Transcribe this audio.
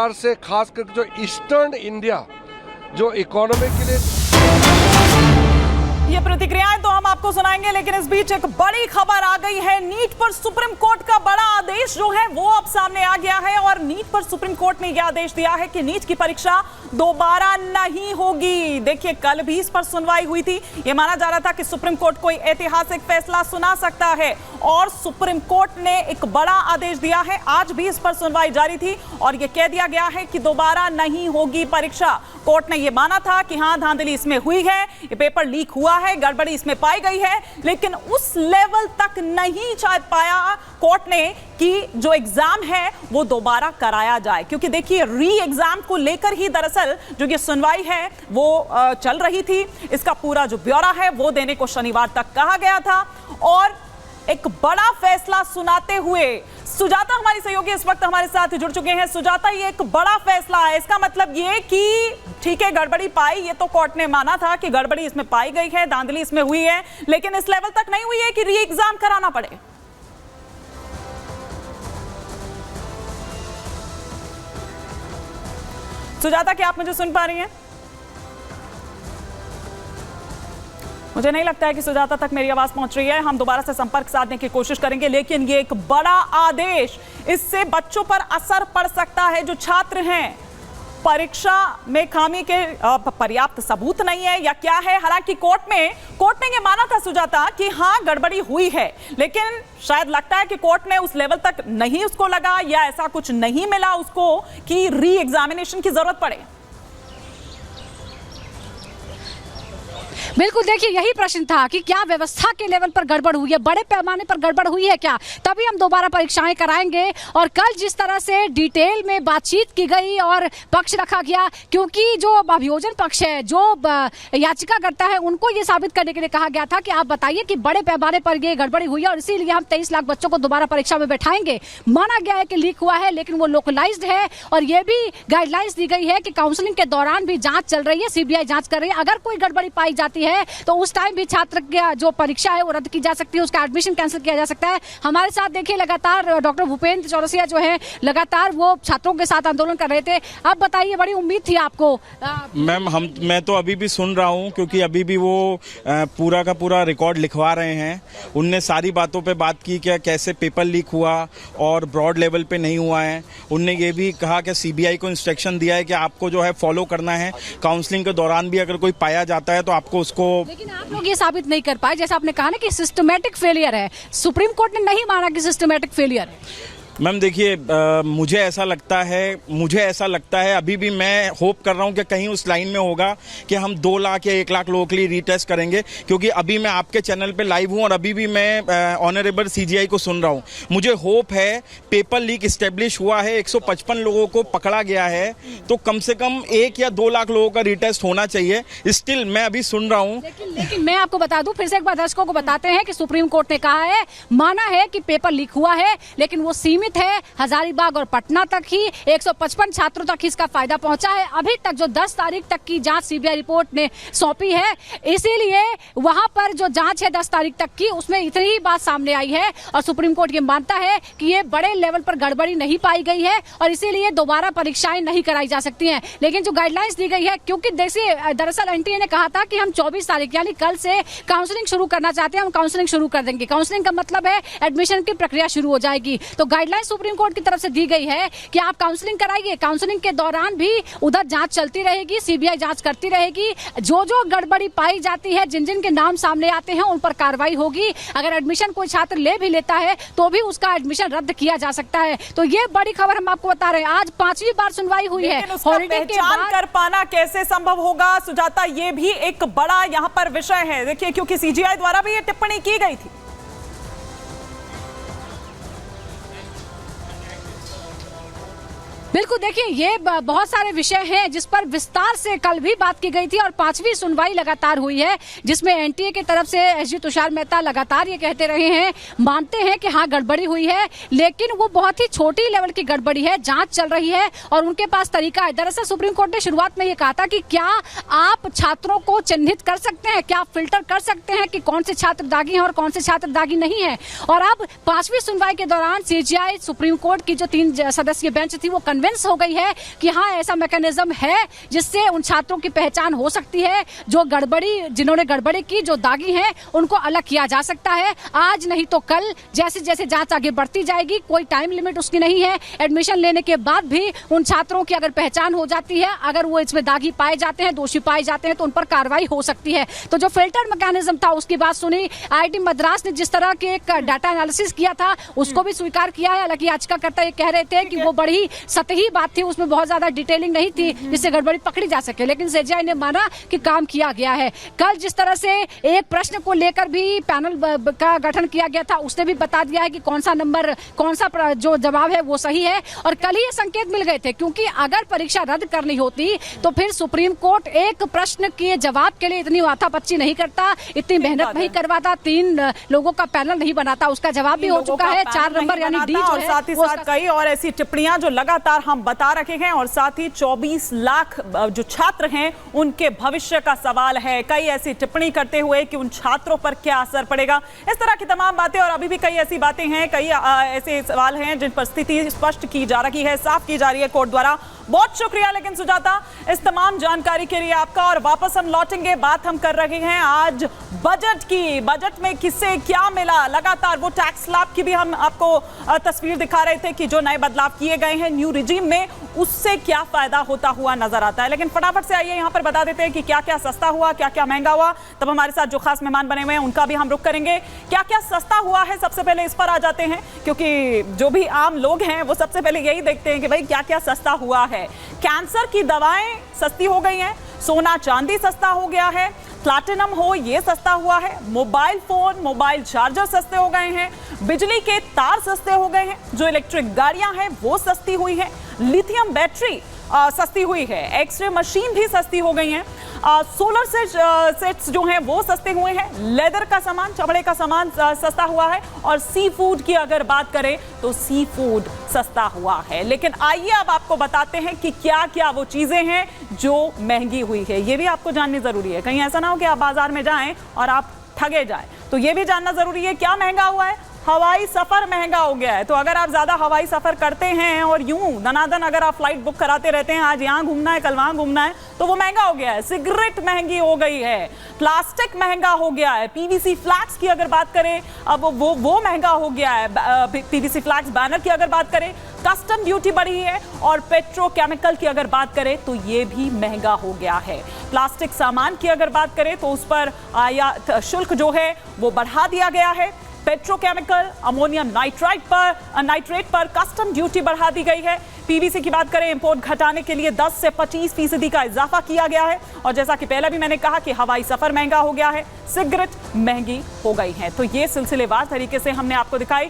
प्रकार से खास कर जो ईस्टर्न इंडिया जो इकोनॉमी के लिए ये प्रतिक्रियाएं तो हम आपको सुनाएंगे, लेकिन इस बीच एक बड़ी खबर आ गई है। नीट पर सुप्रीम कोर्ट का बड़ा आदेश जो है वो अब सामने आ गया है और नीट पर सुप्रीम कोर्ट ने यह आदेश दिया है कि नीट की परीक्षा दोबारा नहीं होगी। देखिए, कल भी इस पर सुनवाई हुई थी। ये माना जा रहा था कि सुप्रीम कोर्ट कोई ऐतिहासिक फैसला सुना सकता है और सुप्रीम कोर्ट ने एक बड़ा आदेश दिया है। आज भी इस पर सुनवाई जारी थी और यह कह दिया गया है कि दोबारा नहीं होगी परीक्षा। कोर्ट ने यह माना था कि हाँ, धांधली इसमें हुई है, ये पेपर लीक हुआ है, गड़बड़ी इसमें पाई गई है, लेकिन उस लेवल तक नहीं जा पाया कोर्ट ने कि जो एग्जाम है वो दोबारा कराया जाए। क्योंकि देखिए, री एग्जाम को लेकर ही दरअसल जो ये सुनवाई है वो चल रही थी। इसका पूरा जो ब्यौरा है वो देने को शनिवार तक कहा गया था और एक बड़ा फैसला सुनाते हुए सुजाता हमारी सहयोगी इस वक्त हमारे साथ जुड़ चुके हैं। सुजाता, ये एक बड़ा फैसला है, इसका मतलब ये कि ठीक है, गड़बड़ी पाई, ये तो कोर्ट ने माना था कि गड़बड़ी इसमें पाई गई है, धांधली इसमें हुई है, लेकिन इस लेवल तक नहीं हुई है कि री एग्जाम कराना पड़े। सुजाता, क्या आप मुझे सुन पा रही हैं? मुझे नहीं लगता है कि सुजाता तक मेरी आवाज पहुंच रही है। हम दोबारा से संपर्क साधने की कोशिश करेंगे, लेकिन ये एक बड़ा आदेश, इससे बच्चों पर असर पड़ सकता है। जो छात्र हैं, परीक्षा में खामी के पर्याप्त सबूत नहीं है या क्या है? हालांकि कोर्ट ने ये माना था सुजाता कि हाँ, गड़बड़ी हुई है, लेकिन शायद लगता है कि कोर्ट ने उस लेवल तक नहीं उसको लगा या ऐसा कुछ नहीं मिला उसको कि री एग्जामिनेशन की जरूरत पड़े। बिल्कुल, देखिए, यही प्रश्न था कि क्या व्यवस्था के लेवल पर गड़बड़ हुई है, बड़े पैमाने पर गड़बड़ हुई है क्या, तभी हम दोबारा परीक्षाएं कराएंगे। और कल जिस तरह से डिटेल में बातचीत की गई और पक्ष रखा गया, क्योंकि जो अभियोजन पक्ष है, जो याचिका करता है, उनको ये साबित करने के लिए कहा गया था कि आप बताइए कि बड़े पैमाने पर ये गड़बड़ी हुई है और इसीलिए हम 23 लाख बच्चों को दोबारा परीक्षा में बैठाएंगे। माना गया है कि लीक हुआ है, लेकिन वो लोकलाइज्ड है और ये भी गाइडलाइंस दी गई है कि काउंसलिंग के दौरान भी जांच चल रही है, सीबीआई जांच कर रही है। अगर कोई गड़बड़ी पाई जाती है तो उस टाइम भी छात्र की जो परीक्षा है वो रद्द की जा सकती है, उसका एडमिशन कैंसिल किया जा सकता है। हमारे साथ देखिए, लगातार डॉक्टर भूपेंद्र चौरसिया जो है, लगातार वो छात्रों के साथ आंदोलन कर रहे थे। अब बताइए, बड़ी उम्मीद थी आपको? मैम, मैं तो अभी भी सुन रहा हूँ, क्योंकि अभी भी वो पूरा का पूरा रिकॉर्ड लिखवा रहे हैं। उनने सारी बातों पे बात की कि कैसे पेपर लीक हुआ और ब्रॉड लेवल पे नहीं हुआ है। उनने ये भी कहा कि सीबीआई को इंस्ट्रक्शन दिया है कि आपको जो है फॉलो करना है, काउंसलिंग के दौरान भी अगर कोई पाया जाता है तो आपको उसको। लेकिन आप लोग ये साबित नहीं कर पाए, जैसा आपने कहा ना कि सिस्टमैटिक फेलियर है। सुप्रीम कोर्ट ने नहीं माना कि सिस्टमैटिक फेलियर है। मैम देखिए, मुझे ऐसा लगता है अभी भी मैं होप कर रहा हूं कि कहीं उस लाइन में होगा कि हम 2 लाख या 1 लाख लोगों के लिए रीटेस्ट करेंगे, क्योंकि अभी मैं आपके चैनल पे लाइव हूं और अभी भी मैं ऑनरेबल सीजीआई को सुन रहा हूं। मुझे होप है, पेपर लीक इस्टेब्लिश हुआ है, 155 लोगों को पकड़ा गया है, तो कम से कम 1 या 2 लाख लोगों का रीटेस्ट होना चाहिए। स्टिल मैं अभी सुन रहा हूँ। लेकिन मैं आपको बता दूं, फिर से एक बार दर्शकों को बताते हैं कि सुप्रीम कोर्ट ने कहा है, माना है कि पेपर लीक हुआ है, लेकिन वो सीमित है हजारीबाग और पटना तक ही। 155 छात्रों तक इसका फायदा पहुंचा है। अभी तक जो 10 तारीख तक की जांच सीबीआई रिपोर्ट ने सौंपी है, इसीलिए वहां पर जो जांच है 10 तारीख तक की, उसमें इतनी ही बात सामने आई है और सुप्रीम कोर्ट ये मानता है कि ये बड़े लेवल पर गड़बड़ी नहीं पाई गई है और इसीलिए दोबारा परीक्षाएं नहीं कराई जा सकती हैं। लेकिन जो गाइडलाइंस दी गई है, क्योंकि देखिए, दरअसल एनटीए ने कहा था कि हम 24 तारीख यानी कल से काउंसलिंग शुरू करना चाहते हैं, हम काउंसलिंग शुरू कर देंगे। काउंसलिंग का मतलब है एडमिशन की प्रक्रिया शुरू हो जाएगी। तो गाइडलाइन सुप्रीम कोर्ट की तरफ से दी गई है कि आप काउंसलिंग कराइए, काउंसलिंग के दौरान भी उधर जांच चलती रहेगी, सीबीआई जांच करती रहेगी। जो जो गड़बड़ी पाई जाती है, जिन जिन के नाम सामने आते हैं, उन पर कार्रवाई होगी। अगर एडमिशन कोई छात्र ले भी लेता है तो भी उसका एडमिशन रद्द किया जा सकता है। तो ये बड़ी खबर हम आपको बता रहे हैं। आज 5वीं बार सुनवाई हुई है। पहचान कर पाना कैसे संभव होगा सुजाता, ये भी एक बड़ा यहाँ पर विषय है। देखिए, क्योंकि सीजीआई द्वारा भी ये टिप्पणी की गई थी। बिल्कुल, देखिए, ये बहुत सारे विषय हैं जिस पर विस्तार से कल भी बात की गई थी और 5वीं सुनवाई लगातार हुई है, जिसमें एनटीए की तरफ से एसजी तुषार मेहता लगातार ये कहते रहे हैं, मानते हैं कि हाँ, गड़बड़ी हुई है, लेकिन वो बहुत ही छोटी लेवल की गड़बड़ी है, जांच चल रही है और उनके पास तरीका है। दरअसल सुप्रीम कोर्ट ने शुरुआत में ये कहा था कि क्या आप छात्रों को चिन्हित कर सकते हैं, क्या आप फिल्टर कर सकते हैं कि कौन से छात्र दागी हैं और कौन से छात्र दागी नहीं है। और अब 5वीं सुनवाई के दौरान सीजीआई, सुप्रीम कोर्ट की जो 3 सदस्यीय बेंच थी, वो कन्वे कन्विंस हो गई है कि हाँ ऐसा मैकेनिज्म है जिससे उन छात्रों की पहचान हो सकती है जो जिन्होंने गड़बड़ी की, जो दागी हैं, उनको अलग किया जा सकता है। आज नहीं तो कल, जैसे जैसे जांच आगे बढ़ती जाएगी, कोई टाइम लिमिट उसकी नहीं है। एडमिशन लेने के बाद भी उन छात्रों की अगर पहचान हो जाती है, अगर वो इसमें दागी पाए जाते हैं, दोषी पाए जाते हैं, तो उन पर कार्रवाई हो सकती है। तो जो फिल्टर मैकेनिज्म था उसकी बात सुनी। IIT मद्रास ने जिस तरह के एक डाटा एनालिसिस किया था उसको भी स्वीकार किया है। हालांकि याचिकाकर्ता ये कह रहे थे कि वो बड़ी सतही बात थी, उसमें बहुत ज्यादा डिटेलिंग नहीं थी जिससे गड़बड़ी पकड़ी जा सके, लेकिन CJI ने माना कि काम किया गया है। कल जिस तरह से एक प्रश्न को लेकर भी पैनल का गठन किया गया था, उसने भी बता दिया है कि कौन सा जो जवाब है वो सही है। और कल ही ये संकेत मिल गए थे, क्योंकि अगर परीक्षा रद्द करनी होती तो फिर सुप्रीम कोर्ट एक प्रश्न के जवाब के लिए इतनी माथापच्ची नहीं करता, इतनी मेहनत नहीं करवाता, 3 लोगों का पैनल नहीं बनाता। उसका जवाब भी हो चुका है, 4 नंबर यानी डी, और साथ ही साथ कई और ऐसी टिप्पणियां जो लगातार हम बता रखे हैं, और साथ ही 24 लाख जो छात्र हैं उनके भविष्य का सवाल है। कई ऐसी टिप्पणी करते हुए कि उन छात्रों पर क्या असर पड़ेगा, इस तरह की तमाम बातें। और अभी भी कई ऐसी बातें हैं, कई ऐसे सवाल हैं जिन पर स्थिति स्पष्ट की जा रही है, साफ की जा रही है कोर्ट द्वारा। बहुत शुक्रिया लेकिन सुजाता इस तमाम जानकारी के लिए आपका। और वापस हम लौटेंगे, बात हम कर रहे हैं आज बजट की। बजट में किससे क्या मिला, लगातार वो टैक्स स्लैब की भी हम आपको तस्वीर दिखा रहे थे कि जो नए बदलाव किए गए हैं न्यू रिजीम में, उससे क्या फायदा होता हुआ नजर आता है। लेकिन फटाफट से आइए यहाँ पर बता देते हैं कि क्या क्या सस्ता हुआ, क्या क्या महंगा हुआ। तब हमारे साथ जो खास मेहमान बने हुए हैं उनका भी हम रुख करेंगे। क्या क्या सस्ता हुआ है, सबसे पहले इस पर आ जाते हैं, क्योंकि जो भी आम लोग हैं वो सबसे पहले यही देखते हैं कि भाई क्या क्या सस्ता हुआ है। कैंसर की दवाएं सस्ती हो गई हैं, सोना चांदी सस्ता हो गया है, प्लैटिनम हो ये सस्ता हुआ है, मोबाइल फोन मोबाइल चार्जर सस्ते हो गए हैं, बिजली के तार सस्ते हो गए हैं, जो इलेक्ट्रिक गाड़ियां हैं वो सस्ती हुई है, लिथियम बैटरी सस्ती हुई है, एक्सरे मशीन भी सस्ती हो गई हैं, सोलर सेट्स जो हैं वो सस्ते हुए हैं, लेदर का सामान, चमड़े का सामान सस्ता हुआ है, और सी फूड की अगर बात करें तो सी फूड सस्ता हुआ है। लेकिन आइए अब आपको बताते हैं कि क्या क्या वो चीजें हैं जो महंगी हुई है। ये भी आपको जाननी जरूरी है, कहीं ऐसा ना हो कि आप बाजार में जाएं और आप ठगे जाएं, तो ये भी जानना जरूरी है। क्या महंगा हुआ है? हवाई सफर महंगा हो गया है। तो अगर आप ज्यादा हवाई सफर करते हैं और यूं दनादन अगर आप फ्लाइट बुक कराते रहते हैं, आज यहां घूमना है कल वहां घूमना है, तो वो महंगा हो गया है। सिगरेट महंगी हो गई है, प्लास्टिक महंगा हो गया है, PVC फ्लैक्स की अगर बात करें अब वो महंगा हो गया है। PVC फ्लैक्स बैनर की अगर बात करें, कस्टम ड्यूटी बढ़ी है, और पेट्रोकेमिकल की अगर बात करें तो ये भी महंगा हो गया है। प्लास्टिक सामान की अगर बात करें तो उस पर आयात शुल्क जो है वो बढ़ा दिया गया है। पेट्रोकेमिकल अमोनियम नाइट्रेट पर कस्टम ड्यूटी बढ़ा दी गई है। PVC की बात करें, इंपोर्ट घटाने के लिए 10 से 25% का इजाफा किया गया है। और जैसा कि पहले भी मैंने कहा कि हवाई सफर महंगा हो गया है, सिगरेट महंगी हो गई है। तो ये सिलसिलेवार तरीके से हमने आपको दिखाई।